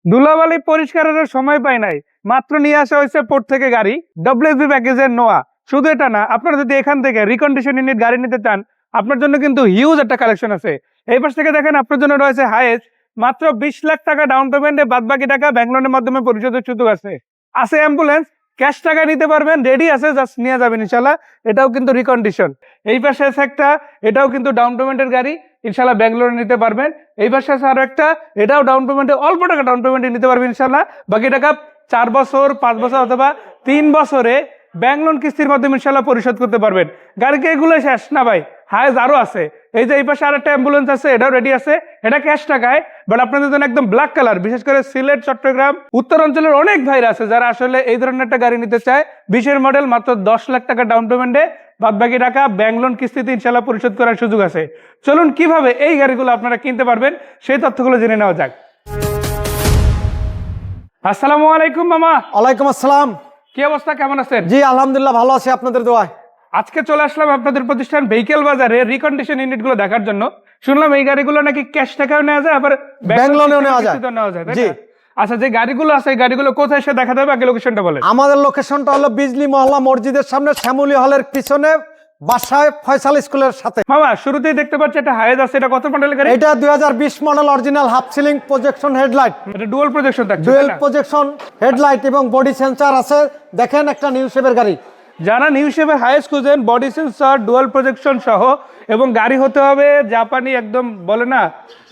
ধুলাবালি পরিষ্কারের সময় পাই নাই, মাত্র নিয়ে আসা হয়েছে পোর্ট থেকে গাড়ি ডব্লিউবি প্যাকেজের নোয়া। শুধু এটা না, আপনারা যদি এখান থেকে রিকন্ডিশন ইউনিট গাড়ি নিতে চান, আপনার জন্য কিন্তু হিউজ একটা কালেকশন আছে। এই পাশ থেকে দেখেন, আপনার জন্য রয়েছে হাইয়েস্ট মাত্র 20 লাখ টাকা ডাউন পেমেন্টে, বাদ বাকি টাকা ব্যাংক লোনের মাধ্যমে পরিশোধের সুযোগ আছে। অ্যাম্বুলেন্স, ক্যাশ টাকা নিতে পারবেন, রেডি আছে, জাস্ট নিয়ে যাবেন ইনশাল্লাহ। এটাও কিন্তু রিকন্ডিশন। এই পাশে আছে একটা, এটাও কিন্তু ডাউন পেমেন্টের গাড়ি, ইনশাল্লাহ ব্যাংক লোনে নিতে পারবেন। এই পাশে আছে আরো একটা, এটাও ডাউন পেমেন্টে, অল্প টাকা ডাউন পেমেন্টে নিতে পারবেন ইনশাল্লাহ। বাকি টাকা 4 বছর, 5 বছর অথবা 3 বছরে ব্যাংক লোন কিস্তির মাধ্যমে ইনশাল্লাহ পরিশোধ করতে পারবেন। গাড়িকে এগুলো শেষ না ভাই, হায়েজ আরো আছে। এই যে এই পাশে আর একটা অ্যাম্বুলেন্স আছে, এটাও রেডি আছে, এটা ক্যাশ টাকায়, বাট আপনাদের জন্য একদম ব্ল্যাক কালার। বিশেষ করে সিলেট, চট্টগ্রাম, উত্তর অঞ্চলের অনেক ভাইরা আছে যারা আসলে এই ধরনের একটা গাড়ি নিতে চায়। 20-এর মডেল, মাত্র 10 লাখ টাকা ডাউন পেমেন্টে, বাদ বাকি টাকা ব্যাংক লোন কিস্তিতে ইনশাল্লাহ পরিশোধ করার সুযোগ আছে। চলুন কিভাবে এই গাড়িগুলো আপনারা কিনতে পারবেন সেই তথ্যগুলো জেনে নেওয়া যাক। আসসালামু আলাইকুম মামা। ওয়ালাইকুম আসসালাম। কি অবস্থা, কেমন আছেন? জি আলহামদুলিল্লাহ ভালো আছি আপনাদের দোয়ায়। আজকে চলে আসলাম আপনাদের প্রতিষ্ঠান ভেহিকেল বাজারে রিকন্ডিশন ইউনিট গুলো দেখার জন্য। শুনলাম এই গাড়িগুলো নাকি ক্যাশ টাকাও নেওয়া যায়, আবার ব্যাংক লোনেও নেওয়া যায়। জি, আচ্ছা, যে গাড়িগুলো আছে এই গাড়িগুলো কোথায় এসে দেখাতে হবে, আগে লোকেশনটা বলেন। আমাদের লোকেশনটা হলো বিজলি মহল্লা মসজিদের সামনে, শ্যামলী হলের পিছনে, বাসায় ফয়সাল স্কুলের সাথে। মামা, শুরুতেই দেখতে পাচ্ছি একটা হায়েজ আছে, এটা কত মডেলের গাড়ি? এটা 2020 model, original half ceiling projection headlight, এটা ডুয়াল প্রজেকশন থাকছে, ডুয়েল প্রজেকশন হেডলাইট এবং বডি সেন্সর আছে। দেখেন একটা নিউ শেপের গাড়ি। যারা নিউ শেপের হায়েজ খুঁজেন, বডি সেন্সর, ডুয়াল প্রজেকশন সহ, এবং গাড়ি হতে হবে জাপানি, একদম বলে না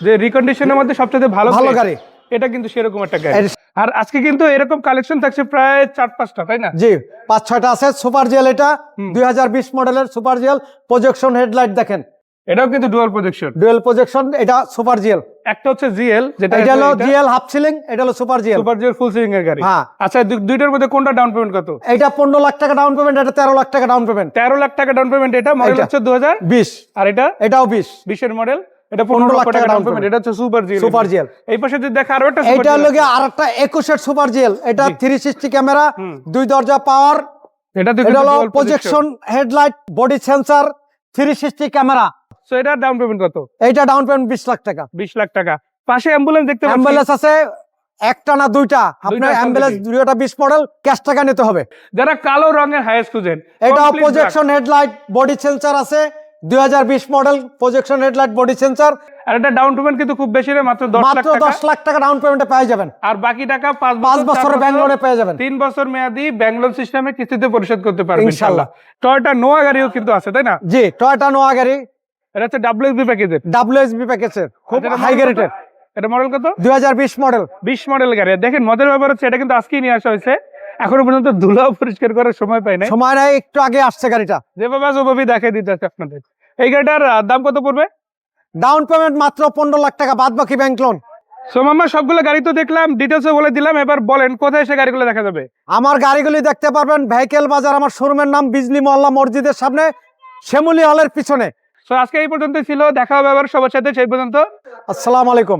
যে রিকন্ডিশনের মধ্যে সবচেয়ে ভালো ভালো গাড়ি, এটা কিন্তু সেরকম একটা গাড়ি। আর আজকে কিন্তু এরকম কালেকশন থাকছে প্রায় 4-5টা, তাই না? জি 5-6টা আছে। সুপার জিএল, এটা 2020 মডেলের সুপার জিএল প্রজেকশন হেডলাইট। দেখেন এটাও কিন্তু ডুয়াল প্রজেকশন, ডুয়েল প্রজেকশন, এটা সুপার জিএল। একটা হচ্ছে জিএল, যেটা এটা হলো জিএল হাফ সিলিং, এটা হলো super GL. Super GL full ceiling এর গাড়ি। হ্যাঁ। আচ্ছা, দুইটার মধ্যে কোনটা ডাউন পেমেন্ট কত? এটা 15 লাখ টাকা ডাউন পেমেন্ট, এটা 13 লাখ টাকা ডাউন পেমেন্ট। 13 লাখ টাকা ডাউন পেমেন্ট, এটা মডেল হচ্ছে 2020, আর এটাও 20 এর মডেল, এটা 15 লাখ টাকা ডাউন পেমেন্ট। এটা হচ্ছে সুপার জিএল। Super GL. এই পাশে যদি দেখা আরো একটা, এটা লগে আরেকটা 21 এর সুপার জিএল, এটা 360 ক্যামেরা, 2 দরজা পাওয়ার, এটা হলো projection headlight, body sensor, 360 camera. So এটা ডাউন পেমেন্ট কত? এটা ডাউন পেমেন্ট 20 লাখ টাকা। 20 লাখ টাকা। পাশে অ্যাম্বুলেন্স দেখতে পাচ্ছি। অ্যাম্বুলেন্স আছে একটা না দুইটা, আপনার অ্যাম্বুলেন্স 2020 মডেল, ক্যাশ টাকা নিতে হবে। যারা কালো রঙের হায়েস খুঁজেন, এটা প্রজেকশন হেডলাইট, বডি সেন্সর আছে, 2020 model, projection headlight, body sensor. আর এটা ডাউন পেমেন্ট কিন্তু খুব বেশি না, মাত্র 10 লাখ টাকা। 10 লাখ টাকা ডাউন পেমেন্টে পেয়ে যাবেন, আর বাকি টাকা 5 বছরের ব্যাংক লোনে পেয়ে যাবেন। 3 বছর মেয়াদি ব্যাংক লোন সিস্টেমে কিস্তিতে পরিশোধ করতে পারবেন ইনশাআল্লাহ। টয়োটা নোয়া গাড়িও কিন্তু আছে, তাই না? জি টয়োটা নোয়া গাড়ি, এটা হচ্ছে ডাব্লিউএসবি প্যাকেজের, ডাব্লিউএসবি প্যাকেজের, খুব হাই গ্রেডের। এটা মডেল কত? 2020 মডেল। 20 মডেল গাড়ি। দেখেন মজার ব্যাপার হচ্ছে, এটা কিন্তু আজকেই নিয়ে আসা হয়েছে, এখনো পর্যন্ত ধুলাও পরিষ্কার করার সময় পাই নাই। সময় নাই, একটু আগে আসছে গাড়িটা। যেভাবে আছে ওভাবেই দেখাই দিতে আছে আপনাদের। এই গাড়িটার দাম কত পড়বে? ডাউন পেমেন্ট মাত্র 15 লাখ টাকা, বাদ বাকি ব্যাংক লোন। সো মামা, সবগুলো গাড়ি তো দেখলাম, ডিটেলসও বলে দিলাম, এবার বলেন কোথায় এসে গাড়িগুলো দেখা যাবে? আমার গাড়িগুলি দেখতে পারবেন ভেহিকেল বাজার, আমার শোরুমের নাম বিজলি মহল্লা মসজিদের সামনে, শ্যামলী হলের পিছনে। সো আজকে এই পর্যন্ত ছিল, দেখা হবে আবার সবার সাথে, সেই পর্যন্ত আসসালামু আলাইকুম।